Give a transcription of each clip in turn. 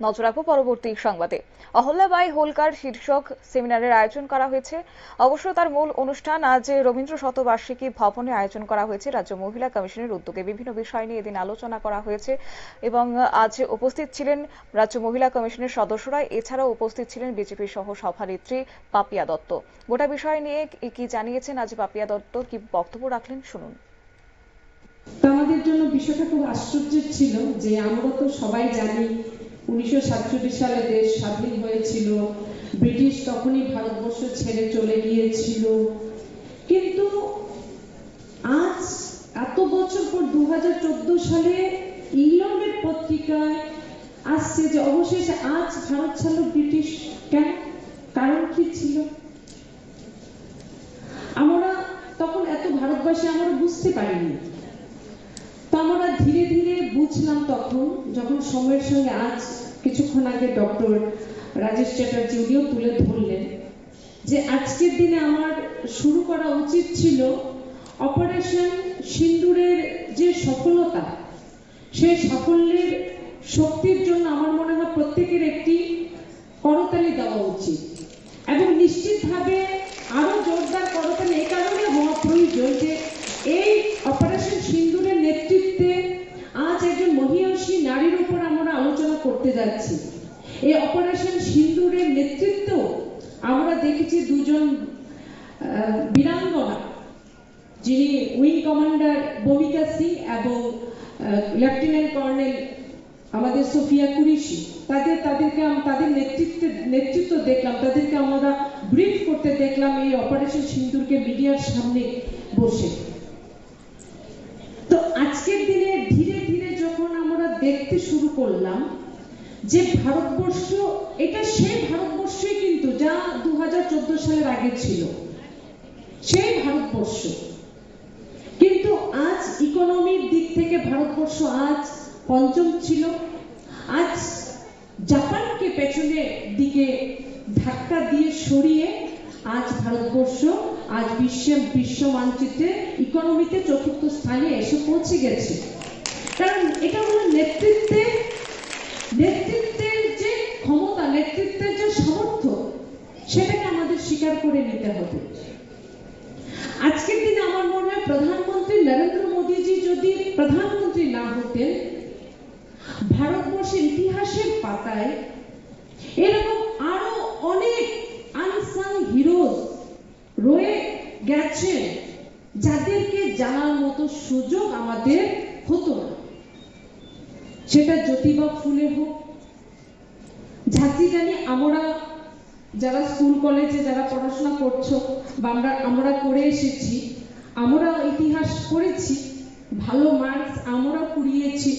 নজর রাখবো পরবর্তী সংবাদে। অহল্যাবাই হোলকার শীর্ষক সেমিনারের আয়োজন করা হয়েছে। অবশ্য তার মূল অনুষ্ঠান আজ রবীন্দ্র শতবার্ষিকী ভবনে আয়োজন করা হয়েছে। রাজ্য মহিলা কমিশনের উদ্যোগে বিভিন্ন বিষয় নিয়ে এদিন আলোচনা করা হয়েছে এবং আজ উপস্থিত ছিলেন রাজ্য মহিলা কমিশনের সদস্যরা। এছাড়াও উপস্থিত ছিলেন বিজেপি সহ সভানেত্রী পাপিয়া দত্ত। গোটা বিষয় নিয়ে কি জানিয়েছেন আজ পাপিয়া দত্ত, কি বক্তব্য রাখলেন শুনুন। আমাদের জন্য বিষয়টা খুব আশ্চর্যের ছিল যে আমরা তো সবাই জানি 1947 সালে দেশ স্বাধীন হয়েছিল, ব্রিটিশ তখনই ভারতবর্ষ ছেড়ে চলে গিয়েছিল, কিন্তু আজ এত বছর পর 2014 সালে ইংল্যান্ডের পত্রিকায় আসছে যে অবশেষে আজ ভারত ছাড়লো ব্রিটিশ। কেন? কারণ কি ছিল? আমরা তখন এত ভারতবাসী আমরা বুঝতে পারিনি। আমরা ধীরে ধীরে বুঝলাম তখন, যখন সময়ের সঙ্গে আজ কিছুক্ষণ আগে ডক্টর রাজেশ চ্যাটার্জি উনিও তুলে ধরলেন যে আজকের দিনে আমার শুরু করা উচিত ছিল অপারেশন সিন্দুরের যে সফলতা, সেই সাফল্যের শক্তির জন্য আমার মনে হয় প্রত্যেকের একটি করতালি দেওয়া উচিত এবং নিশ্চিতভাবে আরো জোরদার করতালি এই কারণে হওয়া প্রয়োজন যে এই অপারেশন সিন্দুরের নেতৃত্বে আজ একজন মহিয়সী নারীর উপর আমরা আলোচনা করতে যাচ্ছি। এই অপারেশন সিন্দুরের নেতৃত্ব আমরা দেখেছি দুজন বীরাঙ্গনা, যিনি উইং কমান্ডার ভূমিকা সিং এবং লেফটেন্যান্ট কর্নেল আমাদের সোফিয়া কুরেশি। তাদের নেতৃত্ব দেখলাম, তাদেরকে আমরা ব্রিফ করতে দেখলাম এই অপারেশন সিন্দুরকে মিডিয়ার সামনে বসে। তো আজকের দিনে ধীরে ধীরে যখন আমরা দেখতে শুরু করলাম যে ভারতবর্ষ এটা সেই ভারতবর্ষই কিন্তু যা 2014 সালের আগে ছিল, সেই ভারতবর্ষ, কিন্তু আজ ইকোনমির দিক থেকে ভারতবর্ষ আজ পঞ্চম ছিল। আজ জাপানকে পেছনের দিকে ধাক্কা দিয়ে সরিয়ে আজ ভারতবর্ষ আজ বিশ্ব মানচিত্রে ইকোনমিতে চতুর্থ স্থানে এসে পৌঁছে গেছে। কারণ এটা হলো নেতৃত্বের যে ক্ষমতা, নেতৃত্বের যে সামর্থ্য, সেটাকে আমাদের স্বীকার করে নিতে হবে। আজকের দিনে আমার মনে হয় প্রধানমন্ত্রী নরেন্দ্র মোদীজি যদি প্রধানমন্ত্রী না হতেন, ভারতবর্ষের ইতিহাসের পাতায় এরকম আরো অনেক আনসাং হিরোজ রয়ে গেছে যাদেরকে জানার মতো সুযোগ আমাদের হতো না। সেটা জ্যোতিবা ফুলে হোক, ঝাঁসি রানী, আমরা যারা স্কুল কলেজে যারা পড়াশোনা করছো বা আমরা করে এসেছি, আমরা ইতিহাস পড়েছি, ভালো মার্কস আমরা কুড়িয়েছি,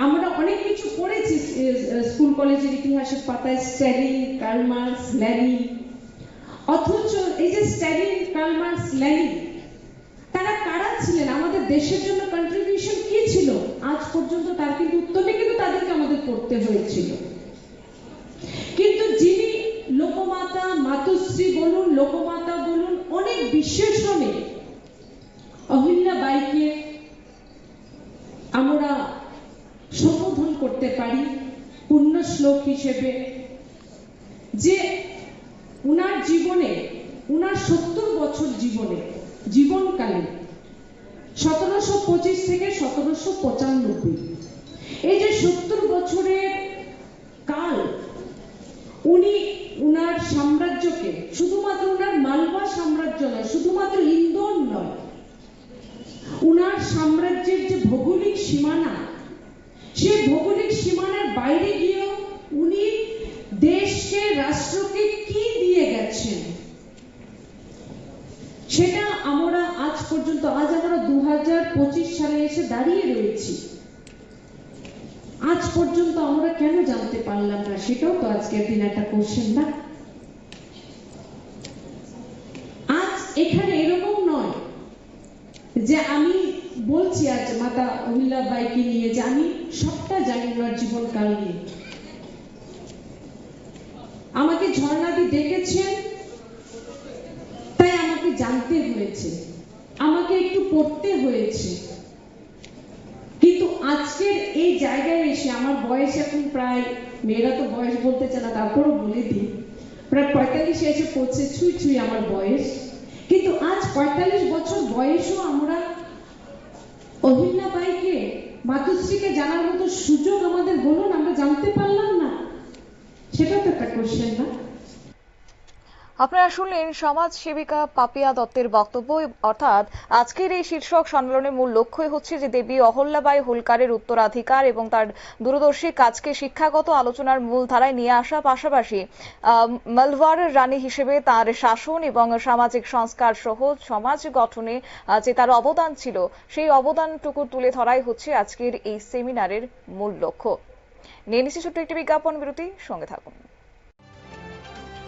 আমরা অনেক কিছু পড়েছি স্কুল কলেজের ইতিহাসের পাতায়, স্ট্যালিন, কার্ল মার্কস, লেনিন। অথচ এই যে স্ট্যালিন, কার্ল মার্কস, লেনিন, তারা কারা ছিলেন, আমাদের দেশের জন্য কন্ট্রিবিউশন কি ছিল, আজ পর্যন্ত তার কিন্তু উত্তরটা কিন্তু তাদেরকে আমাদের পড়তে হয়েছিল। কিন্তু যিনি লোকমাতা, মাতুশ্রী বলুন, লোকমাতা বলুন, অনেক বিশেষণে অহিল্যাবাইকে আমরা সম্বোধন করতে পারি পূর্ণ শ্লোক হিসেবে, যে উনার জীবনে, উনার 70 বছর জীবনকালে 1725 থেকে 1795, এই যে 70 বছরের কাল উনি উনার সাম্রাজ্যকে, শুধুমাত্র উনার মালবা সাম্রাজ্য নয়, শুধুমাত্র ইন্দোর নয়, উনার সাম্রাজ্যের যে ভৌগোলিক সীমানা, সেই ভৌগোলিক সীমানার বাইরে গিয়েও উনি দেশকে, রাষ্ট্রকে কি দিয়ে গেছেন, সেটা আমরা আজ পর্যন্ত, আজ আমরা 2025 সালে এসে দাঁড়িয়ে রয়েছি, আজ পর্যন্ত আমরা কেন জানতে পারলাম না, সেটাও তো আজকের দিন একটা কোশ্চেন না? আজ এখানে এরকম নয় যে আমি বলছি আজ মাতা অহিল্যাবাইকে নিয়ে যে আমি সবটা জানি ওনার জীবনকাল নিয়ে। আমাকে ঝর্ণাদি ডেকেছেন, তাই আমাকে জানতে হয়েছে, আমাকে একটু পড়তে হয়েছে, কিন্তু আজকের এই জায়গায় এসে আমার বয়স এখন প্রায়, মেয়েরা তো বয়স বলতে চায় না, তারপরও বলে দিই, প্রায় 45 এসে পড়ছে, ছুঁই ছুঁই আমার বয়স। কিন্তু আজ 45 বছর বয়সও আমরা অহিল্যাবাইকে, মাতৃশ্রীকে জানার মতো সুযোগ আমাদের হলো না, আমরা জানতে পারলাম না, সেটা তো একটা কোশ্চেন না? আপনারা শুনলেন সমাজ সেবিকা পাপিয়া দত্তের বক্তব্য। অর্থাৎ আজকের এই শীর্ষক সম্মেলনের মূল লক্ষ্যই হচ্ছে যে দেবী অহল্যাবাই হোলকারের উত্তরাধিকার এবং তার দূরদর্শী কাজকে শিক্ষাগত আলোচনার মূল ধারায় নিয়ে আসা, পাশাপাশি মালওয়ার রানী হিসেবে তার শাসন এবং সামাজিক সংস্কার সহ সমাজ গঠনে যে তার অবদান ছিল, সেই অবদানটুকু তুলে ধরাই হচ্ছে আজকের এই সেমিনারের মূল লক্ষ্য। নিয়ে নিচ্ছি ছোট্ট একটি বিজ্ঞাপন বিরতি, সঙ্গে থাকুন।